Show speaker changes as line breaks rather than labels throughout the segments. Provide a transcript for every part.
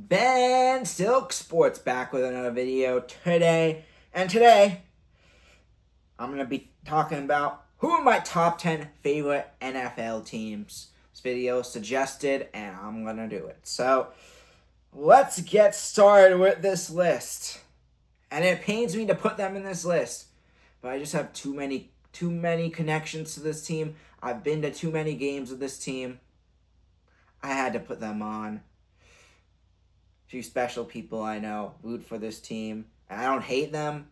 Ben Silk Sports back with another video today. And today, I'm going to be talking about who are my top 10 favorite NFL teams. This video suggested, and I'm going to do it. So, let's get started with this list. And it pains me to put them in this list, but I just have too many connections to this team. I've been to too many games with this team. I had to put them on. Few special people I know root for this team, and I don't hate them,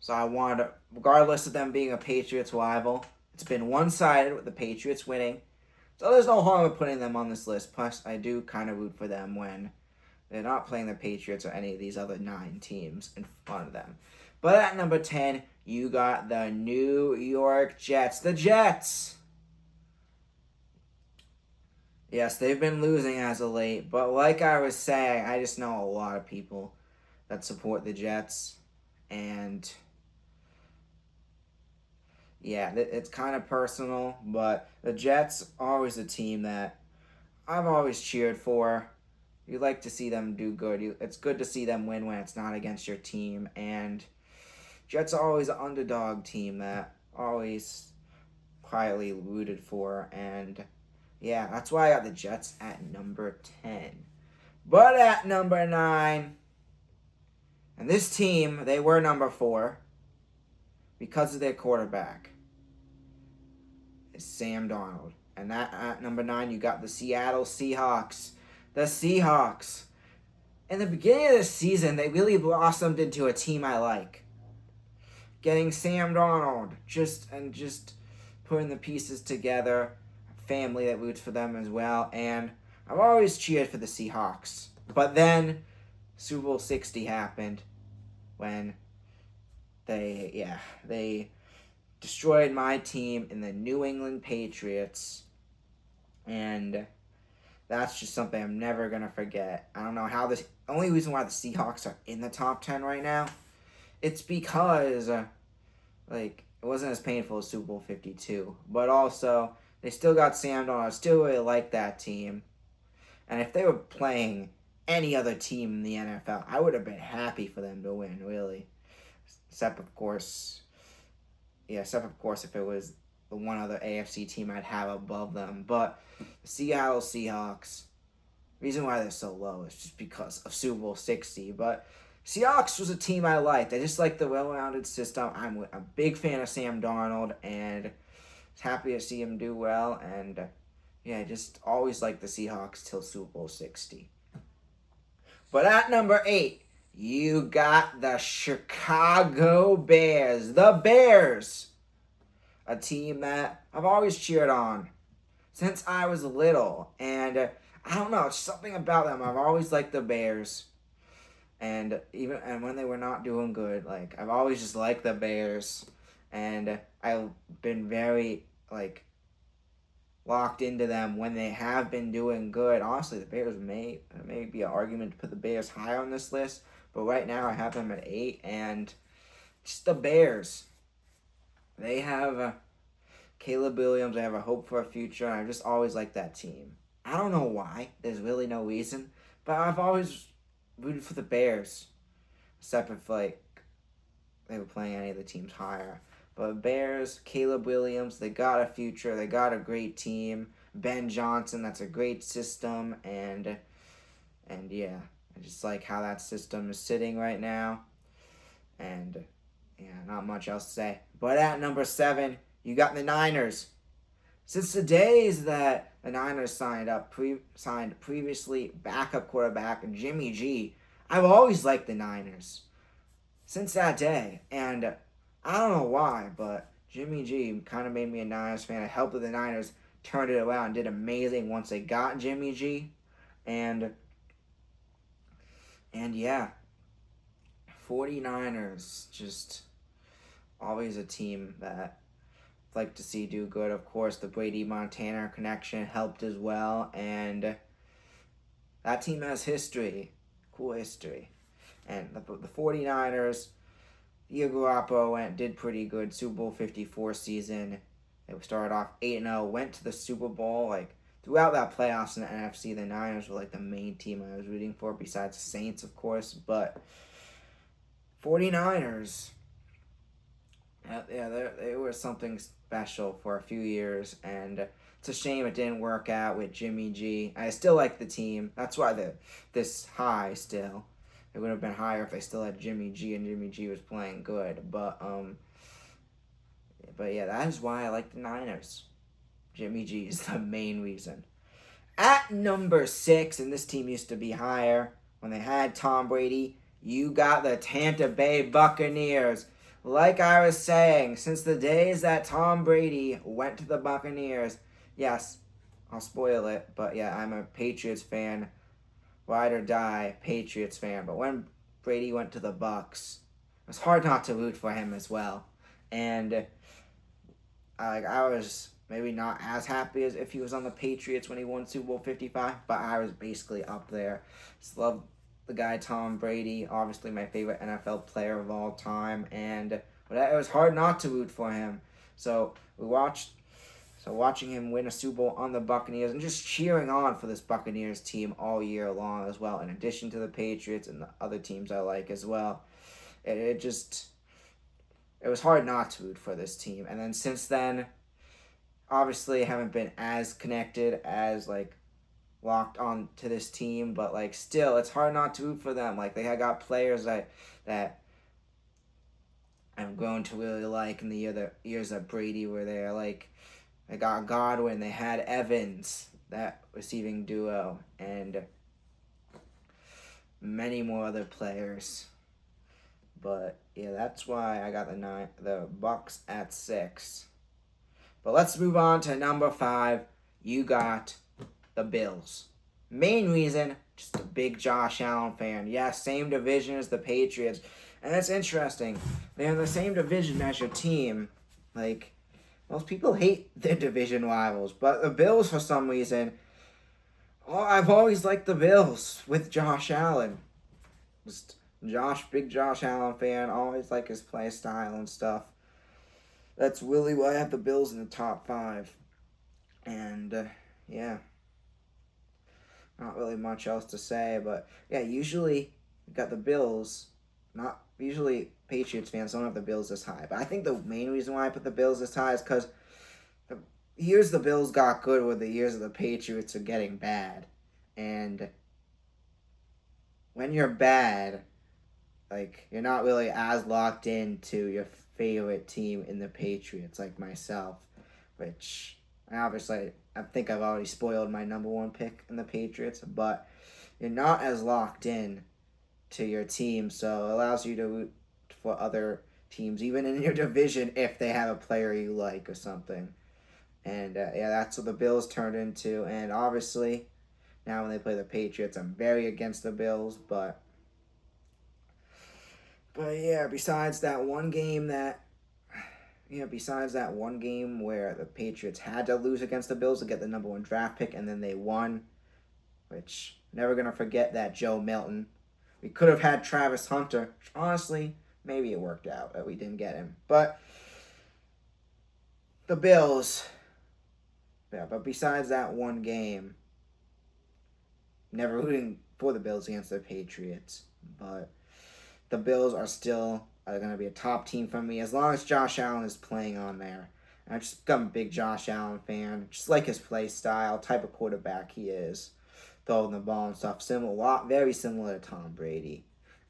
so I wanted to, regardless of them being a Patriots rival, it's been one-sided with the Patriots winning, so there's no harm in putting them on this list. Plus, I do kind of root for them when they're not playing the Patriots or any of these other 9 teams in front of them. But at number 10, you got the New York Jets. The Jets! Yes, they've been losing as of late, but like I was saying, I just know a lot of people that support the Jets, and yeah, it's kind of personal, but the Jets are always a team that I've always cheered for. You like to see them do good. It's good to see them win when it's not against your team, and Jets are always an underdog team that always quietly rooted for, and yeah, that's why I got the Jets at number 10. But at number 9, and this team, they were number 4 because of their quarterback, is Sam Darnold. And that at number 9, you got the Seattle Seahawks. The Seahawks. In the beginning of the season, they really blossomed into a team I like. Getting Sam Darnold, just putting the pieces together. Family that roots for them as well, and I've always cheered for the Seahawks. But then Super Bowl 60 happened when they destroyed my team in the New England Patriots, and that's just something I'm never gonna forget. I don't know how this. Only reason why the Seahawks are in the top 10 right now, it's because it wasn't as painful as Super Bowl 52, but also they still got Sam Darnold. I still really like that team. And if they were playing any other team in the NFL, I would have been happy for them to win, really. Except, of course, if it was the one other AFC team I'd have above them. But the Seattle Seahawks, the reason why they're so low is just because of Super Bowl 60. But Seahawks was a team I liked. I just like the well-rounded system. I'm a big fan of Sam Darnold, and happy to see him do well, and I just always liked the Seahawks till Super Bowl 60. But at number 8, you got the Chicago Bears. The Bears! A team that I've always cheered on since I was little, and I don't know, it's something about them. I've always liked the Bears, and when they were not doing good, I've always just liked the Bears. And I've been very, locked into them when they have been doing good. Honestly, the Bears may be an argument to put the Bears higher on this list, but right now I have them at 8, and just the Bears. They have Caleb Williams. They have a hope for a future, and I just always liked that team. I don't know why. There's really no reason, but I've always rooted for the Bears, except if, they were playing any of the teams higher. But Bears, Caleb Williams, they got a future. They got a great team. Ben Johnson, that's a great system. And yeah, I just like how that system is sitting right now. And yeah, not much else to say. But at number 7, you got the Niners. Since the days that the Niners signed previously backup quarterback Jimmy G, I've always liked the Niners. Since that day, and I don't know why, but Jimmy G kind of made me a Niners fan. I helped the Niners turn it around, did amazing once they got Jimmy G, and yeah, 49ers, just always a team that I'd like to see do good. Of course, the Brady Montana connection helped as well, and that team has history, cool history. And the 49ers, Diego Garoppolo did pretty good. Super Bowl 54 season. They started off 8-0, went to the Super Bowl, throughout that playoffs in the NFC, the Niners were like the main team I was rooting for, besides the Saints, of course. But 49ers, yeah, they were something special for a few years, and it's a shame it didn't work out with Jimmy G. I still like the team. That's why this high still. It would have been higher if they still had Jimmy G and Jimmy G was playing good. But yeah, that is why I like the Niners. Jimmy G is the main reason. At number 6, and this team used to be higher when they had Tom Brady, you got the Tampa Bay Buccaneers. Like I was saying, since the days that Tom Brady went to the Buccaneers, yes, I'll spoil it, but yeah, I'm a Patriots fan, ride or die Patriots fan. But when Brady went to the Bucs, it was hard not to root for him as well. And I was maybe not as happy as if he was on the Patriots when he won Super Bowl 55, but I was basically up there. Just love the guy Tom Brady, obviously my favorite NFL player of all time, but it was hard not to root for him. So watching him win a Super Bowl on the Buccaneers and just cheering on for this Buccaneers team all year long as well, in addition to the Patriots and the other teams I like as well. It was hard not to root for this team. And then since then, obviously I haven't been as connected as locked on to this team, but still it's hard not to root for them. They had got players that I've grown to really like in the years that Brady were there. They got Godwin, they had Evans, that receiving duo, and many more other players. But yeah, that's why I got the Bucs at 6. But let's move on to number 5. You got the Bills. Main reason, just a big Josh Allen fan. Yeah, same division as the Patriots. And that's interesting. They're in the same division as your team. Most people hate their division rivals. But the Bills, for some reason, I've always liked the Bills with Josh Allen. Big Josh Allen fan. Always like his play style and stuff. That's really why I have the Bills in the top 5. And, yeah. Not really much else to say, but yeah, usually you got the Bills. Not usually Patriots fans don't have the Bills this high, but I think the main reason why I put the Bills this high is because the years the Bills got good were the years of the Patriots are getting bad, and when you're bad, you're not really as locked into your favorite team in the Patriots, like myself, which obviously I think I've already spoiled my number 1 pick in the Patriots, but you're not as locked in to your team, so it allows you to root for other teams, even in your division, if they have a player you like or something. And yeah, that's what the Bills turned into, and obviously, now when they play the Patriots, I'm very against the Bills, but yeah, besides that one game where the Patriots had to lose against the Bills to get the number 1 draft pick, and then they won, which never going to forget that Joe Milton. We could have had Travis Hunter. Which honestly, maybe it worked out that we didn't get him. But the Bills, yeah, but besides that one game, never rooting for the Bills against the Patriots, but the Bills are still going to be a top team for me as long as Josh Allen is playing on there. I've just become a big Josh Allen fan. Just like his play style, type of quarterback he is. Throwing the ball and stuff. Very similar to Tom Brady.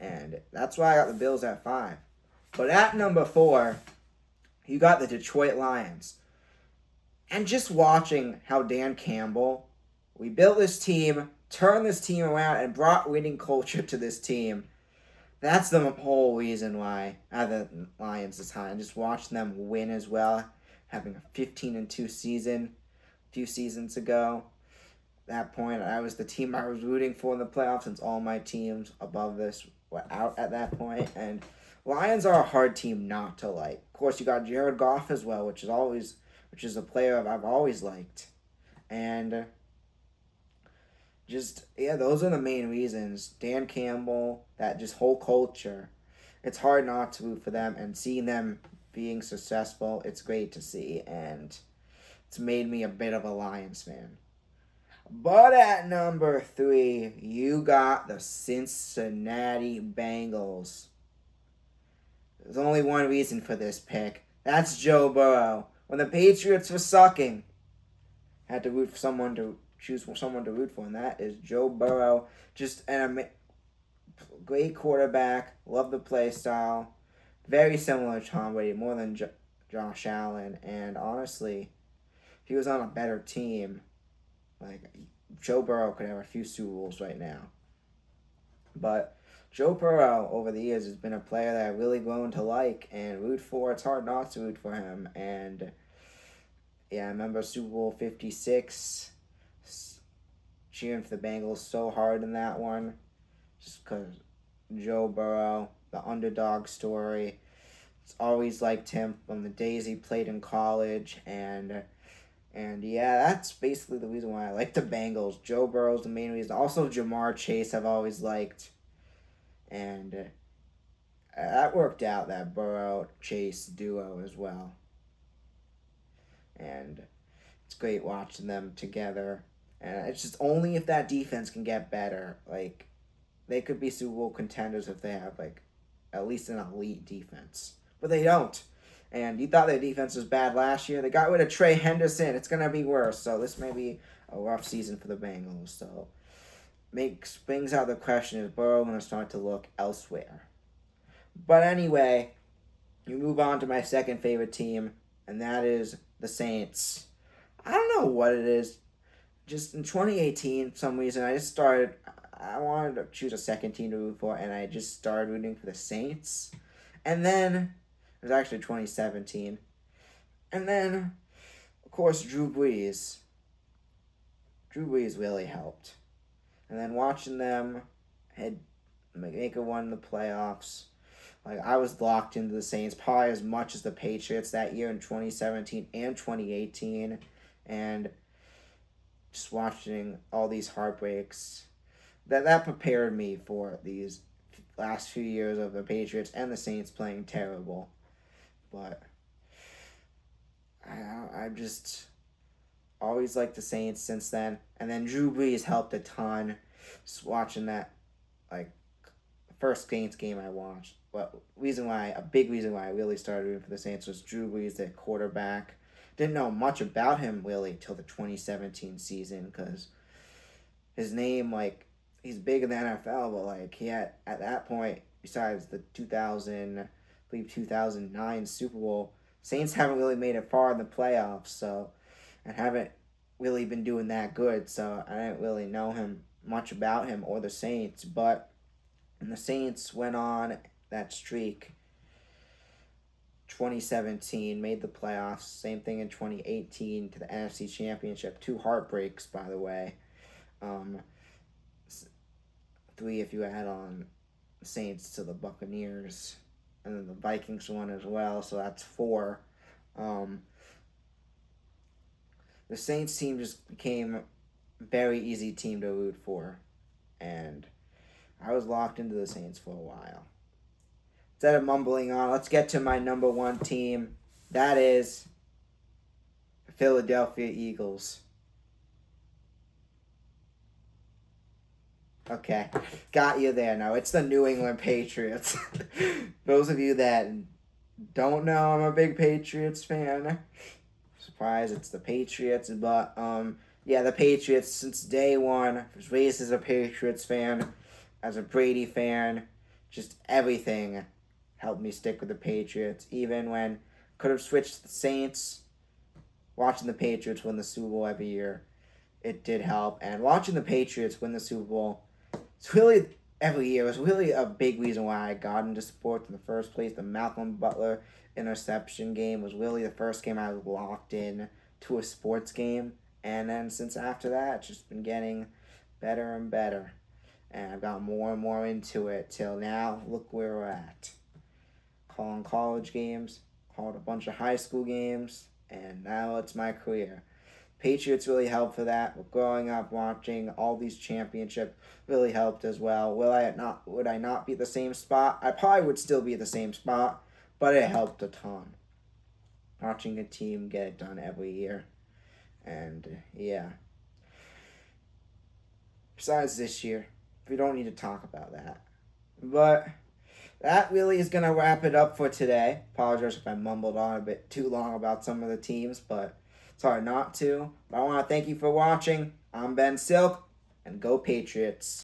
And that's why I got the Bills at 5. But at number 4, you got the Detroit Lions. And just watching how Dan Campbell, we built this team, turned this team around, and brought winning culture to this team. That's the whole reason why I have the Lions this high. And just watching them win as well. Having a 15-2 season a few seasons ago. At that point, I was the team I was rooting for in the playoffs, since all my teams above this were out at that point. And Lions are a hard team not to like. Of course, you got Jared Goff as well, which is a player I've always liked. And those are the main reasons. Dan Campbell, that just whole culture. It's hard not to root for them, and seeing them being successful, it's great to see, and it's made me a bit of a Lions fan. But at number 3, you got the Cincinnati Bengals. There's only one reason for this pick. That's Joe Burrow. When the Patriots were sucking, had to root for someone to choose someone to root for, and that is Joe Burrow. Just great quarterback. Love the play style. Very similar to Tom Brady, more than Josh Allen. And honestly, if he was on a better team, like Joe Burrow could have a few Super Bowls right now. But Joe Burrow over the years has been a player that I've really grown to like and root for. It's hard not to root for him. And yeah, I remember Super Bowl 56, cheering for the Bengals so hard in that one, just because Joe Burrow, the underdog story. It's always liked him from the days he played in college, and yeah, that's basically the reason why I like the Bengals. Joe Burrow's the main reason. Also, Jamar Chase I've always liked, and that worked out, that Burrow Chase duo as well. And it's great watching them together. And it's just only if that defense can get better. Like, they could be Super Bowl contenders if they have, like, at least an elite defense. But they don't. And you thought their defense was bad last year. They got rid of Trey Henderson. It's going to be worse. So this may be a rough season for the Bengals. So brings out the question, is Burrow going to start to look elsewhere? But anyway, you move on to my second favorite team, and that is the Saints. I don't know what it is. Just in 2018, for some reason, I wanted to choose a second team to root for, and I just started rooting for the Saints. And then, it was actually 2017. And then, of course, Drew Brees. Drew Brees really helped. And then watching them make a run in the playoffs. Like, I was locked into the Saints probably as much as the Patriots that year in 2017 and 2018. And just watching all these heartbreaks, that prepared me for these last few years of the Patriots and the Saints playing terrible. But I just always liked the Saints since then. And then Drew Brees helped a ton. Just watching that, like, the first Saints game I watched. But a big reason why I really started rooting for the Saints was Drew Brees, their quarterback. Didn't know much about him really till the 2017 season, because his name, like, he's big in the NFL, but like he had at that point, besides the 2009 Super Bowl, Saints haven't really made it far in the playoffs, so, and haven't really been doing that good, so I didn't really know much about him or the Saints. But when the Saints went on that streak, 2017 made the playoffs. Same thing in 2018 to the NFC Championship. 2 heartbreaks, by the way. 3 if you add on the Saints to the Buccaneers, and then the Vikings won as well. So that's 4. The Saints team just became a very easy team to root for, and I was locked into the Saints for a while. Instead of mumbling on, let's get to my number 1 team. That is the Philadelphia Eagles. Okay, got you there. Now it's the New England Patriots. Those of you that don't know, I'm a big Patriots fan. Surprise, it's the Patriots. But yeah, the Patriots since day one. I was raised as a Patriots fan, as a Brady fan. Just everything helped me stick with the Patriots. Even when could have switched to the Saints, watching the Patriots win the Super Bowl every year, it did help. And watching the Patriots win the Super Bowl, it's really every year. It was really a big reason why I got into sports in the first place. The Malcolm Butler interception game was really the first game I was locked in to a sports game. And then since after that, it's just been getting better and better. And I've got more and more into it till now. Look where we're at. Calling college games, called a bunch of high school games, and now it's my career. Patriots really helped for that. But growing up, watching all these championships really helped as well. Would I not be the same spot? I probably would still be the same spot, but it helped a ton. Watching a team get it done every year. And yeah. Besides this year, we don't need to talk about that. But that really is going to wrap it up for today. Apologize if I mumbled on a bit too long about some of the teams, but it's hard not to. But I want to thank you for watching. I'm Ben Silk, and go Patriots.